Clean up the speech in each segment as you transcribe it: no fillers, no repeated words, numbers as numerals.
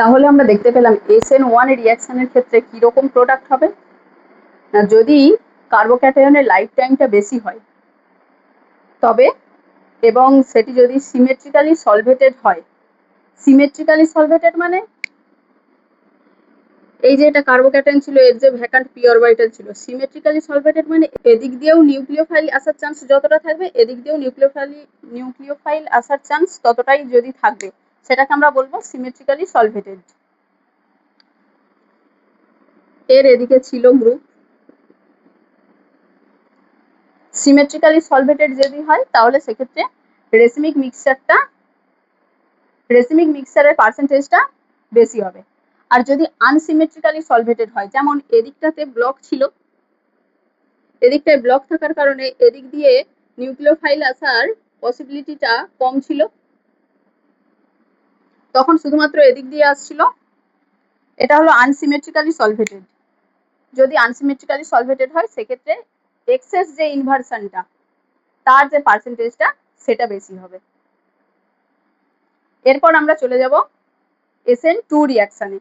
তাহলে আমরা দেখতে পেলাম SN1 রিঅ্যাকশনের ক্ষেত্রে কি রকম প্রোডাক্ট হবে না, যদি কার্বোক্যাটায়নের লাইফ টাইমটা বেশি হয় তবে এবং সেটি যদি সিমেট্রিক্যালি সলভেটেড হয়। সিমেট্রিক্যালি সলভেটেড মানে এই যে এটা কার্বোক্যাটায়ন ছিল, এর যে ভ্যাকান্ট পি অরবিটাল ছিল। সিমেট্রিক্যালি সলভেটেড মানে এদিক দিয়েও নিউক্লিওফাইল আসার চান্স যতটা থাকবে, এদিক দিয়েও নিউক্লিওফাইল আসার চান্স ততটাই যদি থাকবে, সেটাকে আমরা বলবো সিমেট্রিক্যালি সলভেটেড। এর এদিকে ছিল গ্রুপ। সিমেট্রিক্যালি সলভেটেড যদি হয় তাহলে সেক্ষেত্রে রেসিমিক মিক্সচারের পার্সেন্টেজটা বেশি হবে। আর যদি আনসিমেট্রিক্যালি সলভেটেড হয়, যেমন এদিকটাতে ব্লক ছিল, এদিকটায় ব্লক থাকার কারণে এদিক দিয়ে নিউক্লিওফাইল আসার পসিবিলিটিটা কম ছিল, তখন শুধুমাত্র এদিক দিয়ে আসছিল। এটা হলো আনসিমেট্রিক্যালি সলভেটেড। যদি আনসিমেট্রিক্যালি সলভেটেড হয় সেক্ষেত্রে এক্সেস যে ইনভার্সনটা, তার যে পার্সেন্টেজটা সেটা বেশি হবে। এরপর আমরা চলে যাব SN2 রিঅ্যাকশনে।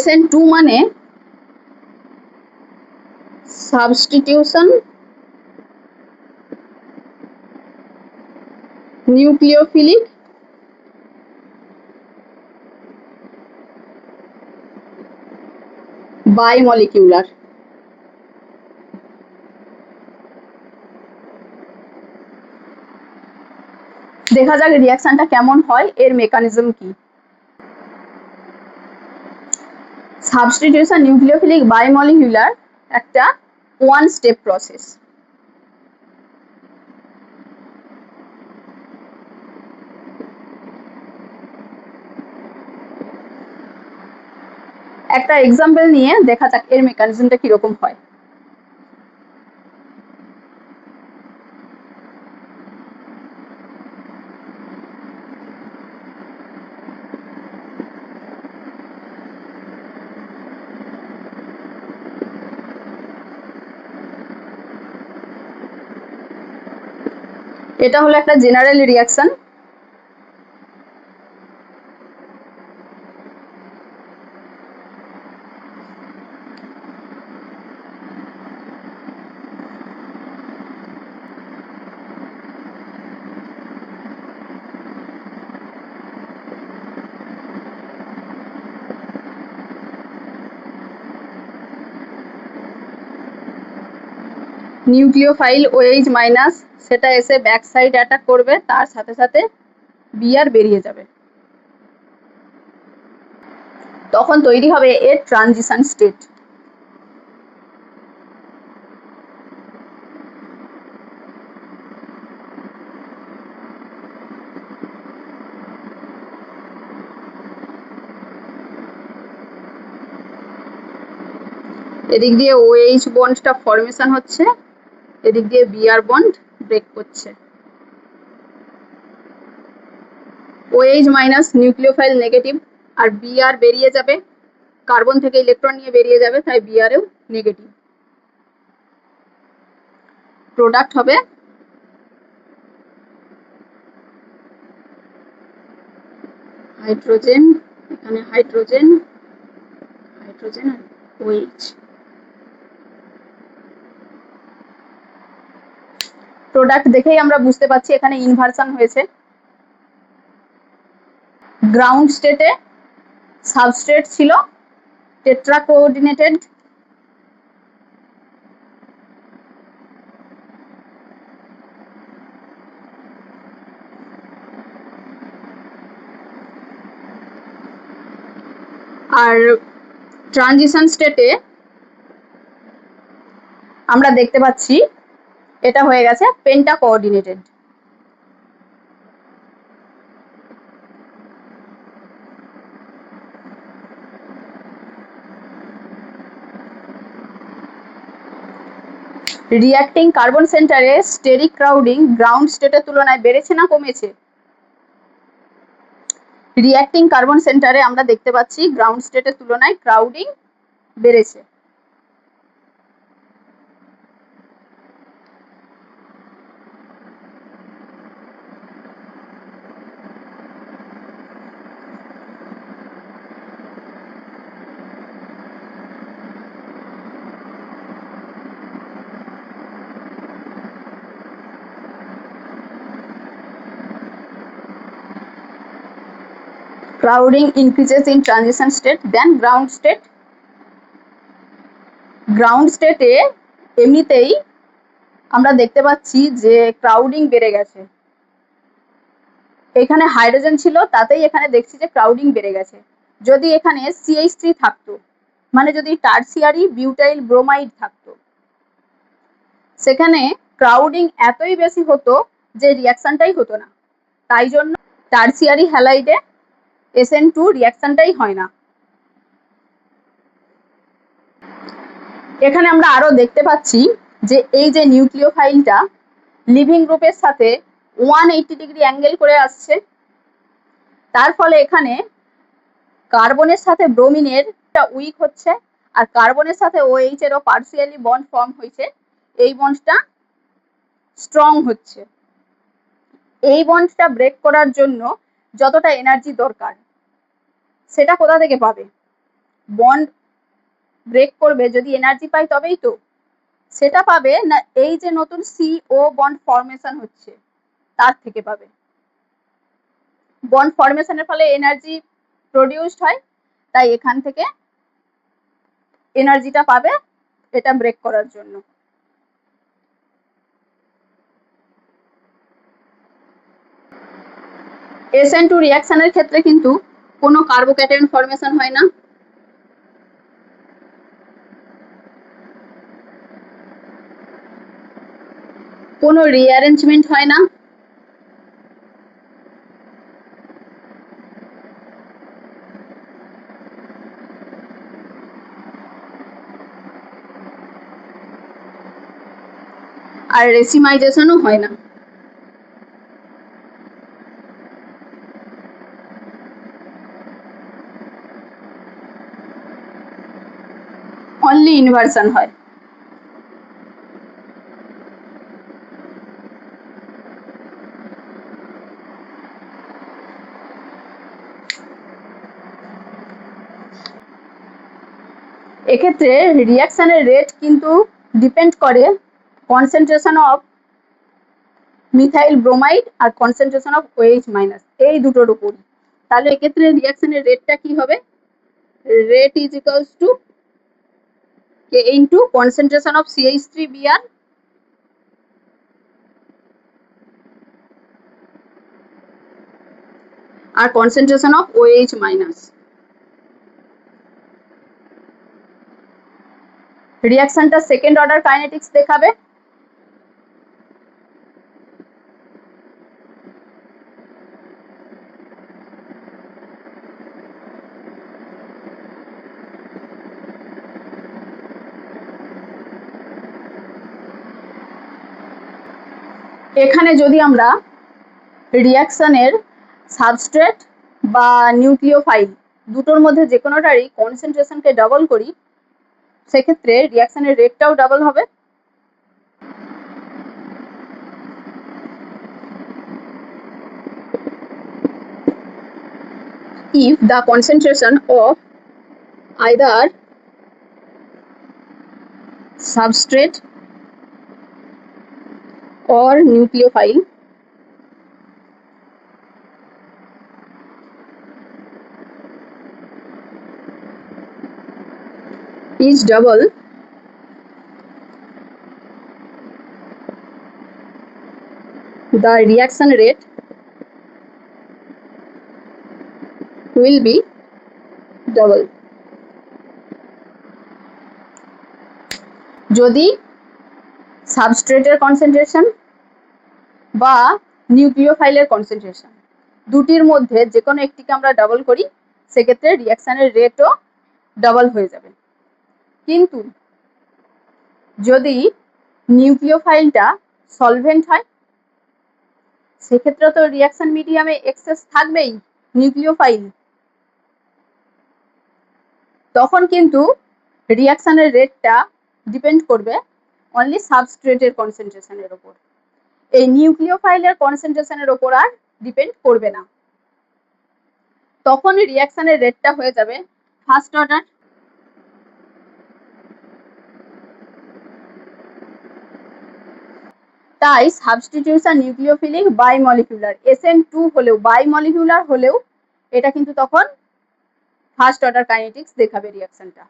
SN2 মানে সাবস্টিটিউশন নিউক্লিওফিলিক বাইমলিকিউলার। দেখা যাক রিঅ্যাকশনটা কেমন হয়, এর মেকানিজম কি। সাবস্টিটিউশন নিউক্লিওফিলিক বাইমলিকিউলার একটা ওয়ান স্টেপ প্রসেস। একটা এক্সাম্পল নিয়ে দেখা যাক এর মেকানিজমটা কিরকম হয়। এটা হলো একটা general reaction. Nucleophile OH minus সেটা এসে ব্যাক সাইড অ্যাটাক করবে, তার সাথে সাথে বিআর বেরিয়ে যাবে। তখন তৈরি হবে এর ট্রানজিশন স্টেট। এদিক দিয়ে OH বন্ডটা ফরমেশন হচ্ছে, এদিক দিয়ে বিআর বন্ড ব্রেক করছে। OH মাইনাস নিউক্লিওফাইল নেগেটিভ, আর বিআর বেরিয়ে যাবে, কার্বন থেকে ইলেকট্রন নিয়ে বেরিয়ে যাবে, তাই বিআরও নেগেটিভ। প্রোডাক্ট হবে হাইড্রোজেন, এখানে হাইড্রোজেন আর OH। প্রোডাক্ট দেখেই আমরা বুঝতে পারছি এখানে ইনভার্সন হয়েছে। গ্রাউন্ড স্টেটে সাবস্ট্রেট ছিল টেট্রা কোঅর্ডিনেটেড, আর ট্রানজিশন স্টেটে আমরা দেখতে পাচ্ছি এটা হয়ে গেছে পেন্টা কোঅর্ডিনেটেড। রিঅ্যাক্টিং কার্বন সেন্টারে স্টেরিক ক্রাউডিং গ্রাউন্ড স্টেটের তুলনায় বেড়েছে না কমেছে? রিঅ্যাক্টিং কার্বন সেন্টারে আমরা দেখতে পাচ্ছি গ্রাউন্ড স্টেটের তুলনায় ক্রাউডিং বেড়েছে। Crowding increases in transition state than ground state. Ground স্টেটে এমনিতেই আমরা দেখতে পাচ্ছি যে ক্রাউডিং বেড়ে গেছে। এখানে হাইড্রোজেন ছিল, তাতেই এখানে দেখছি যে ক্রাউডিং বেড়ে গেছে। যদি এখানে CH3 থাকতো, মানে যদি টারসিয়ারি বিউটাইল ব্রোমাইড থাকতো, সেখানে ক্রাউডিং এতই বেশি হতো যে রিয়াকশনটাই হতো না। তাই জন্য টারসিয়ারি হ্যালাইডে SN2 রিয়াকশনটাই হয় না। এখানে আমরা আরো দেখতে পাচ্ছি যে এই যে নিউক্লিওফাইলটা লিভিং গ্রুপের সাথে 180 ডিগ্রি অ্যাঙ্গেল করে আসছে, তার ফলে এখানে কার্বনের সাথে ব্রোমিনের উইক হচ্ছে, আর কার্বনের সাথে OH এরও পার্সিয়ালি বন্ড ফর্ম হয়েছে, এই বন্ডটা স্ট্রং হচ্ছে। এই বন্ডটা ব্রেক করার জন্য যতটা এনার্জি দরকার সেটা কোথা থেকে পাবে? বন্ড ব্রেক করবে যদি এনার্জি পাই তবেই তো। সেটা পাবে না এই যে নতুন CO বন্ড ফর্মেশন হচ্ছে তার থেকে পাবে। বন্ড ফর্মেশনের ফলে এনার্জি প্রডিউসড হয়, তাই এখান থেকে এনার্জিটা পাবে এটা ব্রেক করার জন্য। SN2 রিয়াকশনের ক্ষেত্রে কিন্তু কোনো কার্বোক্যাটায়ন ফর্মেশন হয় না। কোনো রিঅ্যারেঞ্জমেন্ট হয় না। আর রেসিমাইজেশনও হয় না। অনলি ইনভার্সন হয়। এক্ষেত্রে রিয়াকশনের রেট কিন্তু ডিপেন্ড করে কনসেন্ট্রেশন অফ মিথাইল ব্রোমাইড আর কনসেন্ট্রেশন অফ OH মাইনাস, এই দুটোর উপর। তাহলে এক্ষেত্রে রিয়াকশনের রেটটা কি হবে? Rate is equals to K into concentration of CH3Br আর কনসেন্ট্রেশন অফ OH মাইনাস। রিয়াকশনটা সেকেন্ড অর্ডার কাইনেটিক্স দেখাবে। এখানে যদি আমরা রিয়াকশনের সাবস্ট্রেট বা নিউক্লিওফাইল দুটোর মধ্যে যে কোনোটারই কনসেন্ট্রেশনকে ডাবল করি, সেক্ষেত্রে রিয়াকশনের রেটটাও ডাবল হবে। If the concentration of either substrate or nucleophile is double, the reaction rate will be double. যদি সাবস্ট্রেটের কনসেন্ট্রেশন বা নিউক্লিওফাইলের কনসেন্ট্রেশন দুটির মধ্যে যে কোনো একটিকে আমরা ডাবল করি, সেক্ষেত্রে রিয়াকশনের রেটও ডাবল হয়ে যাবে। কিন্তু যদি নিউক্লিওফাইলটা সলভেন্ট হয়, সেক্ষেত্রে তো রিয়াকশন মিডিয়ামে এক্সেস থাকবেই নিউক্লিওফাইল, তখন কিন্তু রিয়াকশনের রেটটা ডিপেন্ড করবে অনলি সাবস্ট্রেটের কনসেন্ট্রেশনের উপর। এই নিউক্লিওফাইলের কনসেন্ট্রেশনের উপর আর ডিপেন্ড করবে না। তখন রিয়াকশনের রেটটা হয়ে যাবে ফার্স্ট অর্ডার। তাই সাবস্টিটিউশন নিউক্লিওফিলিক বাইমলিকুলার SN2 হলেও বাইমলিকুলার হলেও এটা কিন্তু তখন ফার্স্ট অর্ডার কাইনেটিক্স দেখাবে রিয়াকশনটা।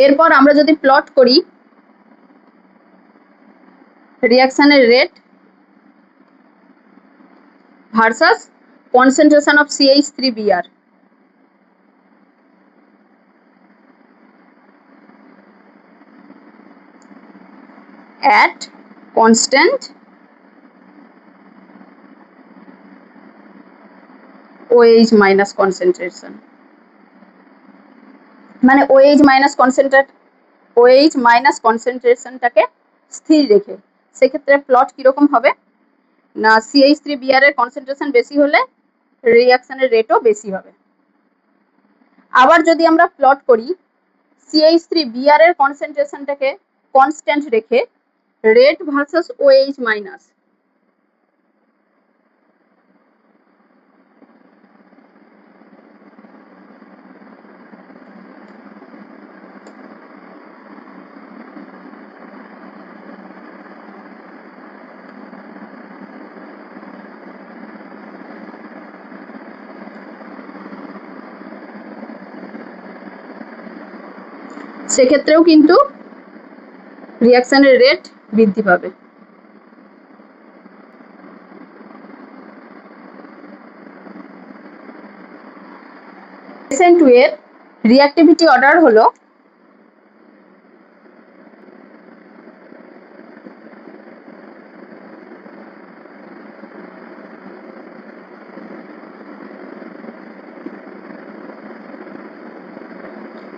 এরপর আমরা যদি প্লট করি রিয়াকশনের rate versus concentration of CH3Br, at constant OH minus concentration, মানে OH minus কনসেন্ট্রেশনটাকে স্থির রেখে সেক্ষেত্রে প্লট কিরকম হবে না CH3Br এর কনসেন্ট্রেশন বেশি হলে রিয়াকশনের রেটও বেশি হবে। আবার যদি আমরা প্লট করি CH3Br এর কনসেন্ট্রেশনটাকে কনস্ট্যান্ট রেখে রেট ভার্সাস OH মাইনাস, সেক্ষেত্রেও কিন্তু রিয়াকশনের রেট বৃদ্ধি পাবে। SN2 এর রিঅ্যাক্টিভিটি অর্ডার হলো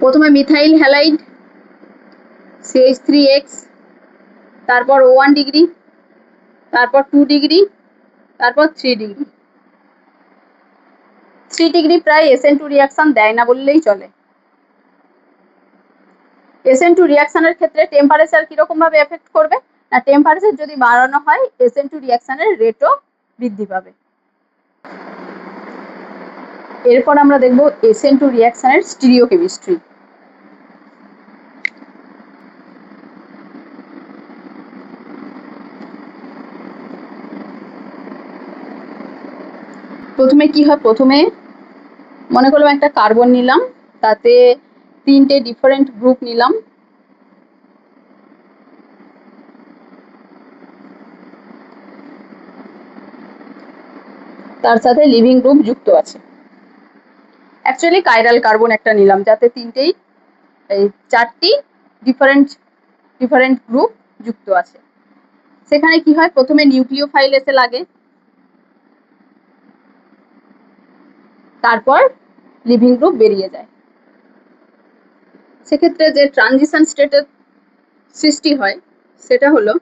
প্রথমে মিথাইল হ্যালাইড CH3X, তারপর 1 ডিগ্রি, তারপর 2 ডিগ্রি, তারপর 3 ডিগ্রি। 3 ডিগ্রি প্রায় SN2 রিয়াকশন দেয় না বললেই চলে। SN2 রিয়াকশনের ক্ষেত্রে টেম্পারেচার কিরকম ভাবে এফেক্ট করবে না টেম্পারেচার যদি বাড়ানো হয় SN2 রিয়াকশনের রেটও বৃদ্ধি পাবে। এরপর আমরা দেখব SN2 রিয়াকশনের স্টিরিওকেমিস্ট্রি। প্রথমে কি হয়, প্রথমে মনে করলাম একটা কার্বন নিলাম, তাতে 3টে ডিফারেন্ট গ্রুপ নিলাম, তার সাথে লিভিং গ্রুপ যুক্ত আছে। অ্যাকচুয়ালি কাইরাল কার্বন একটা নিলাম যাতে 4টি ডিফারেন্ট গ্রুপ যুক্ত আছে। সেখানে কি হয়, প্রথমে নিউক্লিওফাইল এসে লাগে, তারপর লিভিং গ্রুপ বেরিয়ে যায়। সেক্ষেত্রে যে ট্রানজিশন স্টেটের সৃষ্টি হয় সেটা হলো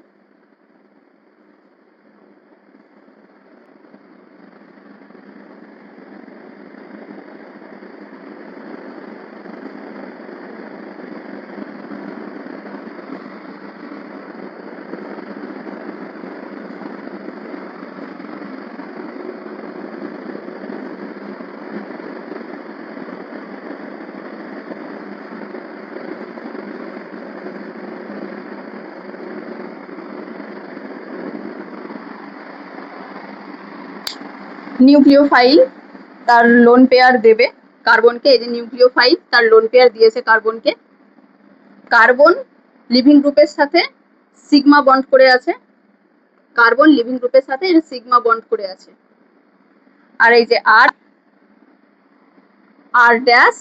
নিউক্লিওফাইল তার লোন পেয়ার দেবে কার্বনকে। এই যে নিউক্লিওফাইল তার লোন পেয়ার দিয়েছে কার্বনকে। কার্বন লিভিং গ্রুপের সাথে সিগমা বন্ড করে আছে, কার্বন লিভিং গ্রুপের সাথে সিগমা বন্ড করে আছে। আর এই যে আর ড্যাশ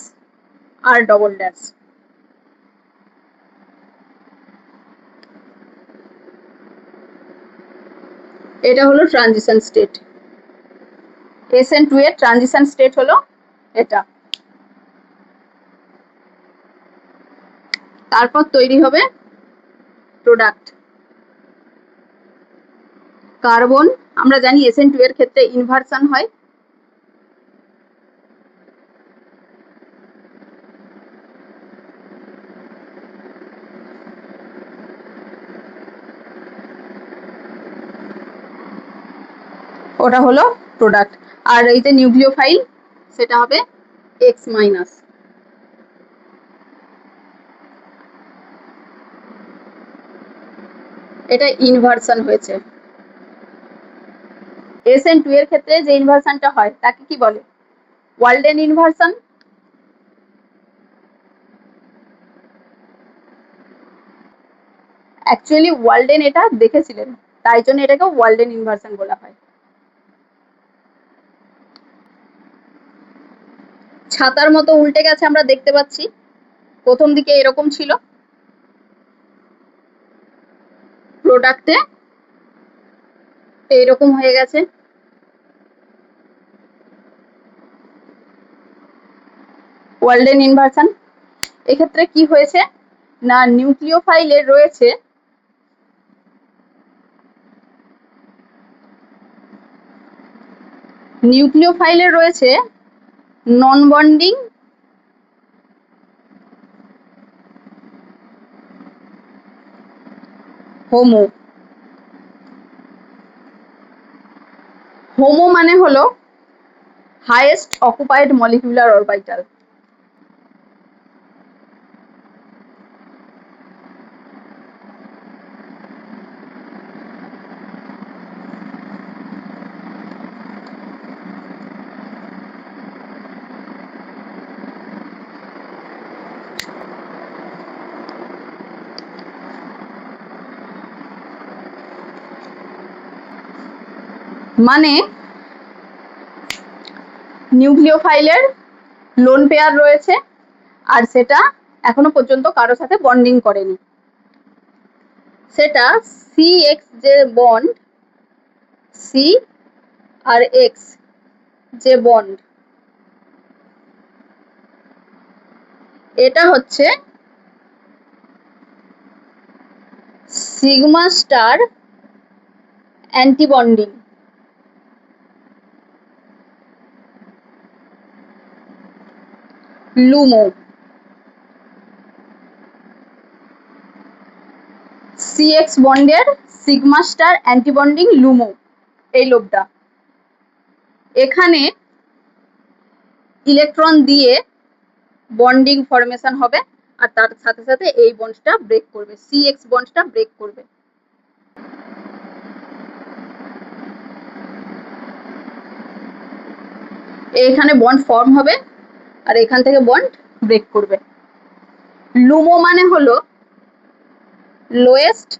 আর ডবল ড্যাশ, এটা হলো ট্রানজিশন স্টেট। SN2 এর ট্রানজিশন স্টেট হলো এটা। তারপর তৈরি হবে প্রোডাক্ট। কার্বন আমরা জানি SN2 এর ক্ষেত্রে ইনভার্সন হয়, ওটা হলো প্রোডাক্ট। আর এই যে নিউক্লিওফাইল সেটা হবে X মাইনাস। এটা ইনভার্সন হয়েছে। SN2 এর ক্ষেত্রে যে ইনভার্সনটা হয় তাকে কি বলে? Walden inversion. অ্যাকচুয়ালি ওয়ালডেন এটা দেখেছিলেন, তাই জন্য এটাকে ওয়ালডেন ইনভার্সন বলা হয়। ছাতার মতো উল্টে গেছে আমরা দেখতে পাচ্ছি, প্রথম দিকে এরকম ছিল, প্রোডাক্টে এইরকম হয়ে গেছে। Walden inversion. এক্ষেত্রে কি হয়েছে না, নিউক্লিওফাইলে রয়েছে নন বন্ডিং হোমো। হোমো মানে হলো হাইয়েস্ট অকুপাইড মলিকিউলার অরবিটাল। মানে নিউক্লিওফাইলের লোন পেয়ার রয়েছে আর সেটা এখনো পর্যন্ত কারোর সাথে বন্ডিং করেনি। সেটা CX যে বন্ড, সি আর এক্স যে বন্ড, এটা হচ্ছে সিগমা স্টার অ্যান্টিবন্ডিং। লুমো। CX বন্ডের সিগমা স্টার অ্যান্টিবন্ডিং লুমো, এই লোবটা। এখানে ইলেকট্রন দিয়ে বন্ডিং ফরমেশন হবে আর তার সাথে সাথে এই বন্ডটা ব্রেক করবে, CX বন্ডটা ব্রেক করবে। এখানে বন্ড ফর্ম হবে আর এখান থেকে বন্ড ব্রেক করবে। লুমো মানে হলো lowest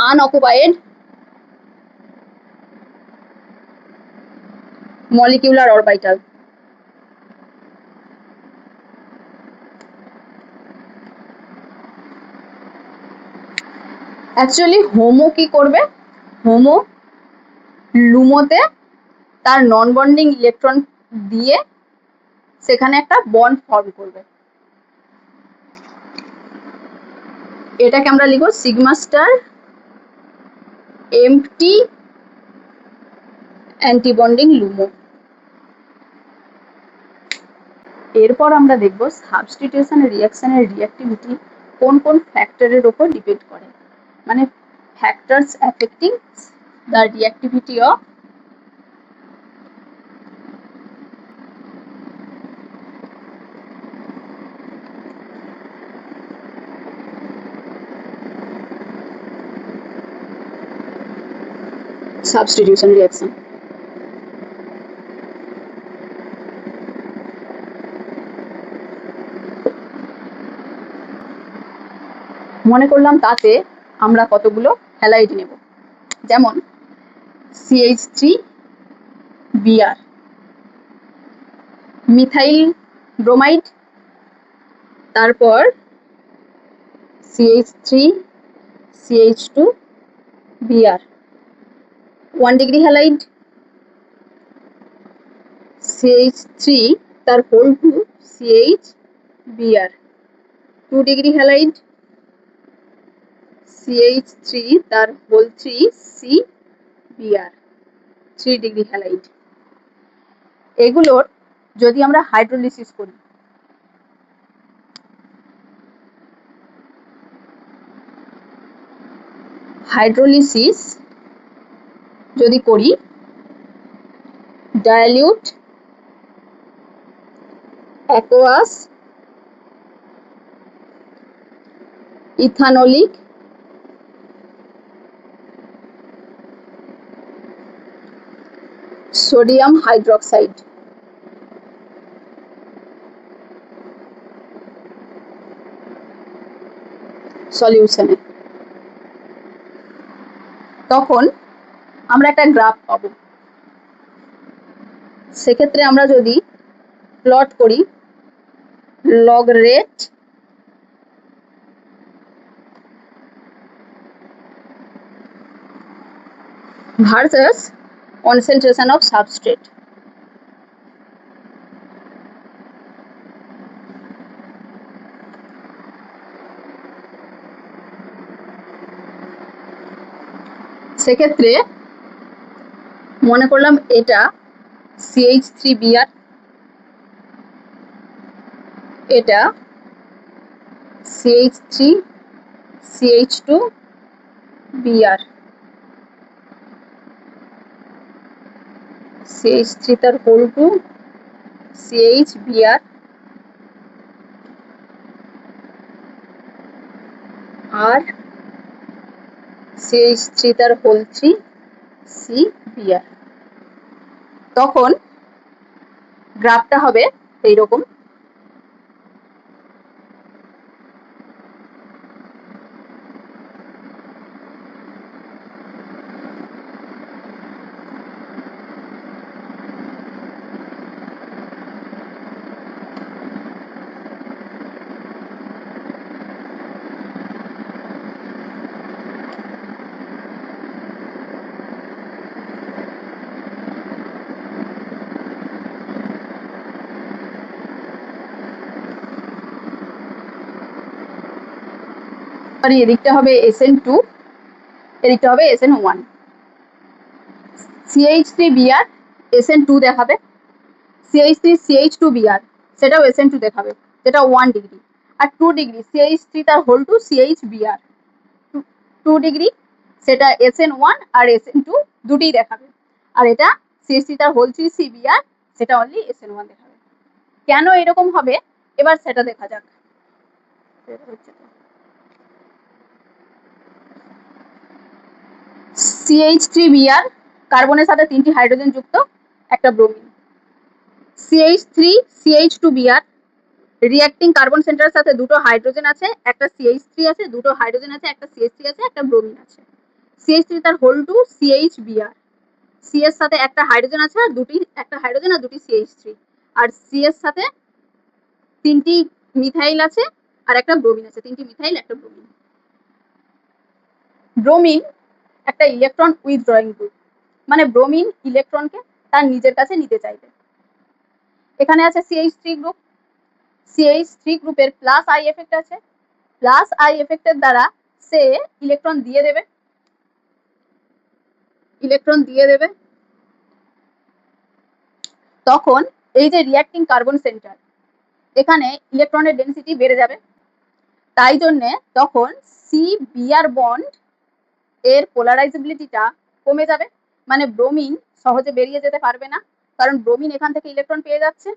unoccupied molecular orbital. Actually HOMO কি করবে, হোমো লুমোতে তার নন বন্ডিং ইলেকট্রন দিয়ে সেখানে একটা বন্ড ফর্ম করবে। এটাকে আমরা লিখব সিগমা স্টার এমটি অ্যান্টিবন্ডিং লুমো। এরপর আমরা দেখব সাবস্টিটিউশন রিঅ্যাকশনের রিঅ্যাক্টিভিটি কোন কোন ফ্যাক্টরের উপর ডিপেন্ড করে, মানে factors affecting the reactivity of substitution reaction. মনে করলাম তাতে আমরা কতগুলো হ্যালাইড নেব, যেমন CH3Br, মিথাইল ব্রোমাইড, তারপর CH3CH2Br 1 ডিগ্রি হ্যালাইড, CH3 তার whole 2 CHBr 2 degree halide, CH3 তার হোল 3 CBr 3 ডিগ্রি হ্যালাইড। এগুলোর যদি আমরা হাইড্রোলিসিস করি, হাইড্রোলিসিস যদি করি, ডাইলিউট অ্যাকোয়াস ইথানোলিক সোডিয়াম হাইড্রোক্সাইড। সলিউশনে তখন আমরা একটা গ্রাফ পাবো। সেক্ষেত্রে আমরা যদি প্লট করি log rate versus concentration of substrate, সেক্ষেত্রে মনে করলাম এটা CH3Br, এটা CH3CH2Br, CH3 তার whole to CHBr R CH3 তার হোল 3 CBr। তখন গ্রাফটা হবে এইরকম। আর এদিকটা হবে SN2, এদিকটা হবে SN1। CH3Br SN2 দেখাবে, CH3CH2Br সেটাও SN2 দেখাবে, যেটা 1 ডিগ্রি। আর 2 ডিগ্রি CH3 তার হোল টু CHBr 2 ডিগ্রি, সেটা SN1 আর SN2 দুটিই দেখাবে। আর এটা CH3 তার হোল 3 CBr, সেটা অনলি SN1 দেখাবে। কেন এরকম হবে এবার সেটা দেখা যাক। CH3Br কার্বনের সাথে 3টি হাইড্রোজেন যুক্ত একটা ব্রোমিন। CH3CH2Br রিঅ্যাক্টিং কার্বন সেন্টারের সাথে দুটো হাইড্রোজেন আছে, একটা CH3 আছে, দুটো হাইড্রোজেন আছে, একটা CH3 আছে, একটা ব্রোমিন আছে। CH3 তার হোল টু CHBr, C এর সাথে একটা হাইড্রোজেন আছে আর একটা হাইড্রোজেন আর দুটি CH3, আর C এর সাথে 3টি মিথাইল আছে আর একটা ব্রোমিন আছে, 3টি মিথাইল একটা ব্রোমিন। ব্রোমিন একটা ইলেকট্রন উইথড্রয়িং গ্রুপ, মানে ব্রোমিন ইলেকট্রনকে তার নিজের কাছে নিতে চাইবে। এখানে আছে CH3 গ্রুপ, CH3 গ্রুপের প্লাস আই এফেক্ট আছে, প্লাস আই এফেক্টের দ্বারা সে ইলেকট্রন দিয়ে দেবে। তখন এই যে রিঅ্যাক্টিং কার্বন সেন্টার, এখানে ইলেকট্রনের ডেনসিটি বেড়ে যাবে। তাই জন্য তখন CBr বন্ড এর পোলারাইজেবিলিটিটা কমে যাবে, মানে ব্রোমিন সহজে বেরিয়ে যেতে পারবে না, কারণ ব্রোমিন এখান থেকে ইলেকট্রন পেয়ে যাচ্ছে।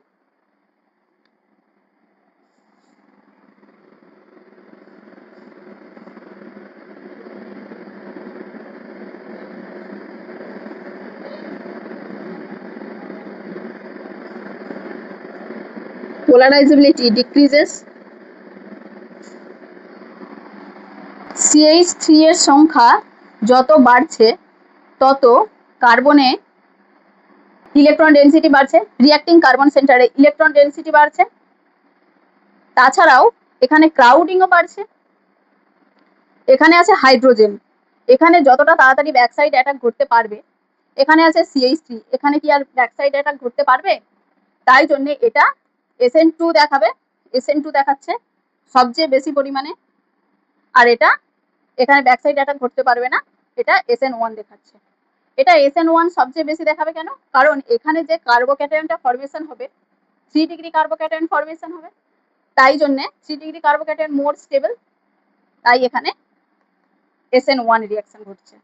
Polarizability decreases, CH3 এর সংখ্যা যত বাড়ছে তত কার্বনে ইলেকট্রন ডেনসিটি বাড়ছে, রিঅ্যাক্টিং কার্বন সেন্টারে ইলেকট্রন ডেনসিটি বাড়ছে। তাছাড়াও এখানে ক্রাউডিংও বাড়ছে। এখানে আছে হাইড্রোজেন, এখানে যতটা তাড়াতাড়ি ব্যাকসাইড অ্যাটাক ঘটতে পারবে। এখানে আছে CH3, এখানে কি আর ব্যাকসাইড অ্যাটাক ঘটতে পারবে? তাই জন্য এটা SN2 দেখাবে, SN2 দেখাচ্ছে সবচেয়ে বেশি পরিমাণে। আর এটা এখানে ব্যাকসাইড অ্যাটাক ঘটতে পারবে না, এটা SN1 দেখাচ্ছে। এটা SN1 সবচেয়ে বেশি দেখাবে কেন? কারণ এখানে যে কার্বোক্যাটায়নটা ফরমেশন হবে 3 ডিগ্রি কার্বোক্যাটায়ন ফরমেশন হবে, তাই জন্য 3 ডিগ্রি কার্বোক্যাটায়ন মোর স্টেবল, তাই এখানে SN1 রিঅ্যাকশন ঘটছে।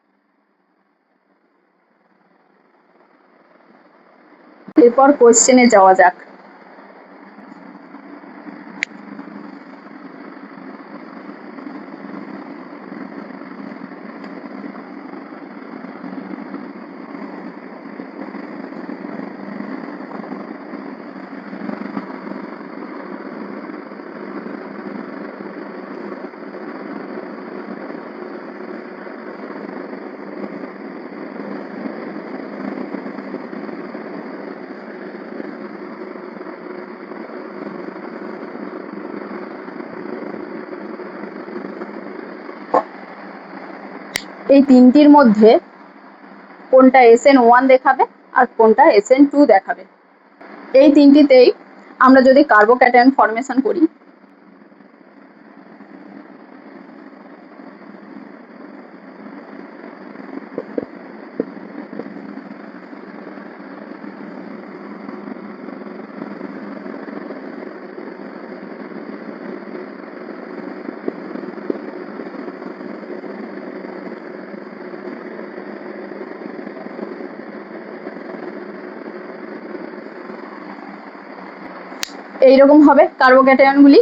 এরপর কোশ্চেনে যাওয়া যাক। এই তিনটির মধ্যে কোনটা SN1 দেখাবে আর কোনটা SN2 দেখাবে। এই তিনটিতেই আমরা যদি কার্বোক্যাটায়ন ফরমেশন করি, এইরকম হবে কার্বোক্যাটায়নগুলি।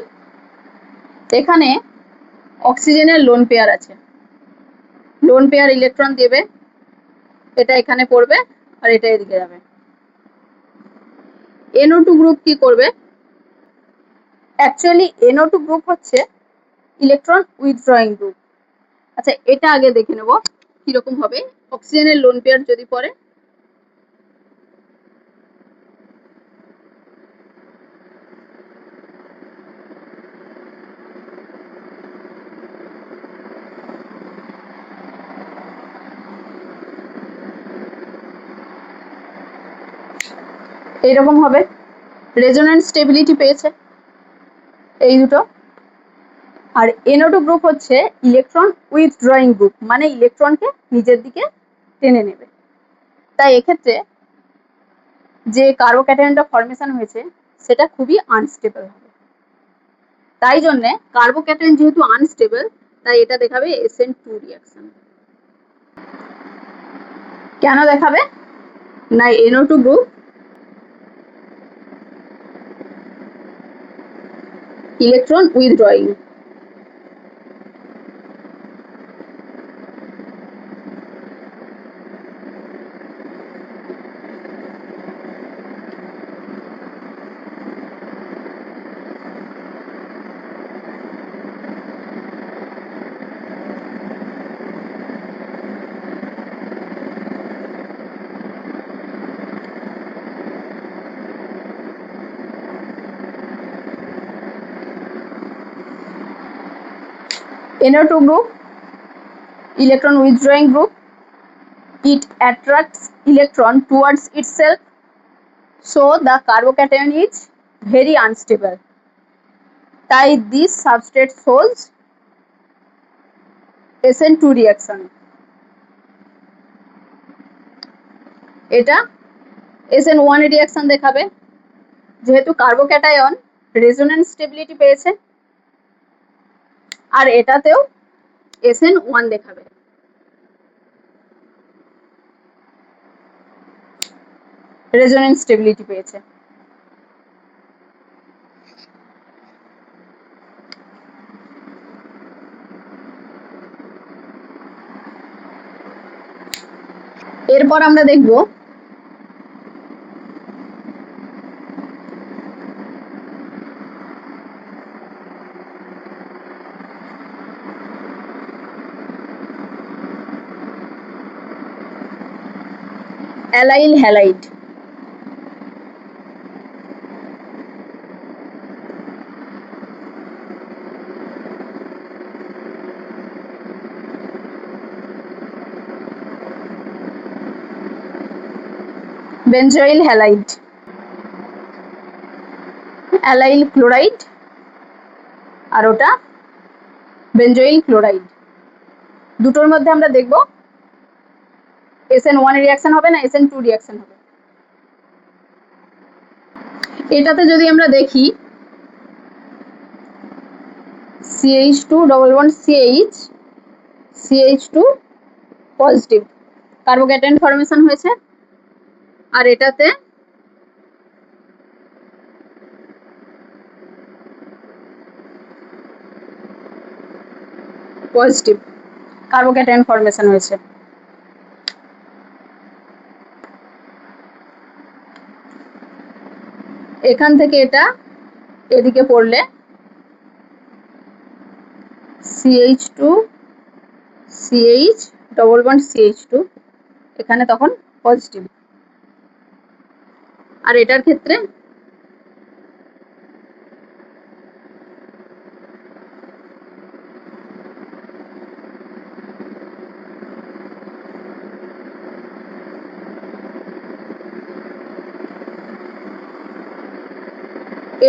এখানে অক্সিজেনের লোন পেয়ার আছে, লোন পেয়ার ইলেকট্রন দেবে, এটা এখানে পড়বে আর এটা এদিকে যাবে। NO2 গ্রুপ কি করবে? অ্যাকচুয়ালি NO2 গ্রুপ হচ্ছে ইলেকট্রন উইথড্রয়িং গ্রুপ। আচ্ছা, এটা আগে দেখে নেব কিরকম হবে। অক্সিজেনের লোন পেয়ার যদি পড়ে, এইরকম হবে। রেজোন্যান্স স্টেবিলিটি পেয়েছে এই দুটো। আর NO2 গ্রুপ হচ্ছে ইলেকট্রন উইথড্রয়িং গ্রুপ, মানে ইলেকট্রনকে নিজের দিকে টেনে নেবে। তাই এক্ষেত্রে যে কার্বোক্যাটায়নটা ফরমেশন হয়েছে সেটা খুবই আনস্টেবল হবে। তাই জন্যে কার্বোক্যাটায়ন যেহেতু আনস্টেবল, তাই এটা দেখাবে SN2 রিঅ্যাকশন। কেন দেখাবে না? NO2 group electron withdrawing, NO2 group electron withdrawing group, it attracts electron towards itself, so the carbocation is very unstable. তাই this substrate shows SN2 reaction. এটা SN1 রিঅ্যাকশন দেখাবে, যেহেতু কার্বোক্যাটায়ন রেজোন্যান্স স্টেবিলিটি পেয়েছে। আর এটাতেও SN1 দেখাবে। Resonance stability পেয়েছে। এরপর আমরা দেখব allyl halide. Benzoyl halide, allyl chloride, আর ওটা বেনজয়েল ক্লোরাইড। দুটোর মধ্যে আমরা দেখব SN1 রিঅ্যাকশন হবে না SN2 রিঅ্যাকশন হবে। এটাতে যদি আমরা দেখি CH2 double bond CH, CH2 positive carbocation formation হয়েছে। আর এটাতে পজিটিভ কার্বোক্যাটায়ন ফরমেশন হয়েছে। এখান থেকে এটা এদিকে পড়লে CH2 CH double bond CH2, এখানে তখন পজিটিভ। আর এটার ক্ষেত্রে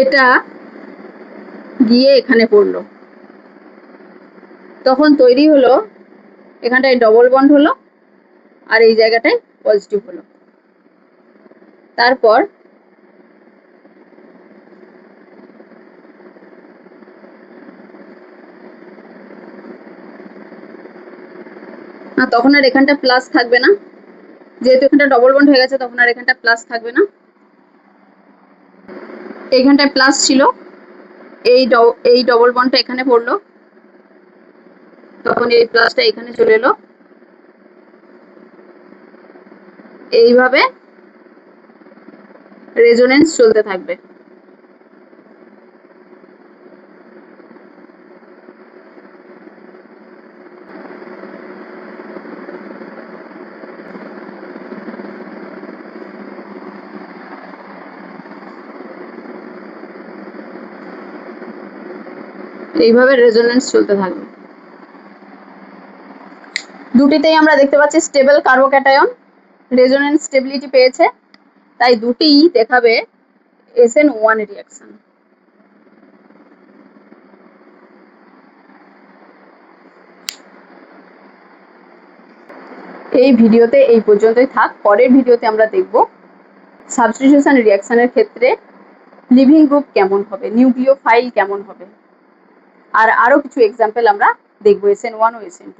এটা গিয়ে এখানে পড়লো, তখন তৈরি হলো এখানটায় ডবল বন্ড হলো আর এই জায়গাটায় পজিটিভ হলো। তারপর তখন আর এখানটা প্লাস থাকবে না, যেহেতু এখানটা ডবল বন্ড হয়ে গেছে তখন আর এখানটা প্লাস থাকবে না। এইখানটায় প্লাস ছিল, এই ডবল বন্ডটা এখানে পড়লো, তখন এই প্লাসটা এখানে চলে এলো। এইভাবে রেজোনেন্স চলতে থাকবে। এইভাবে রেজোনেন্স চলতে থাকবে। দুটিতেই আমরা দেখতে পাচ্ছি স্টেবল কার্বোক্যাটায়ন রেজোনেন্স স্টেবিলিটি পেয়েছে, তাই দুটিই দেখাবে SN1 রিঅ্যাকশন। এই ভিডিওতে এই পর্যন্তই থাক। পরের ভিডিওতে আমরা দেখব সাবস্টিটিউশন রিঅ্যাকশনের ক্ষেত্রে লিভিং গ্রুপ কেমন হবে, নিউক্লিওফাইল কেমন হবে, আর আরো কিছু এক্সাম্পল আমরা দেখব SN1 ও SN2।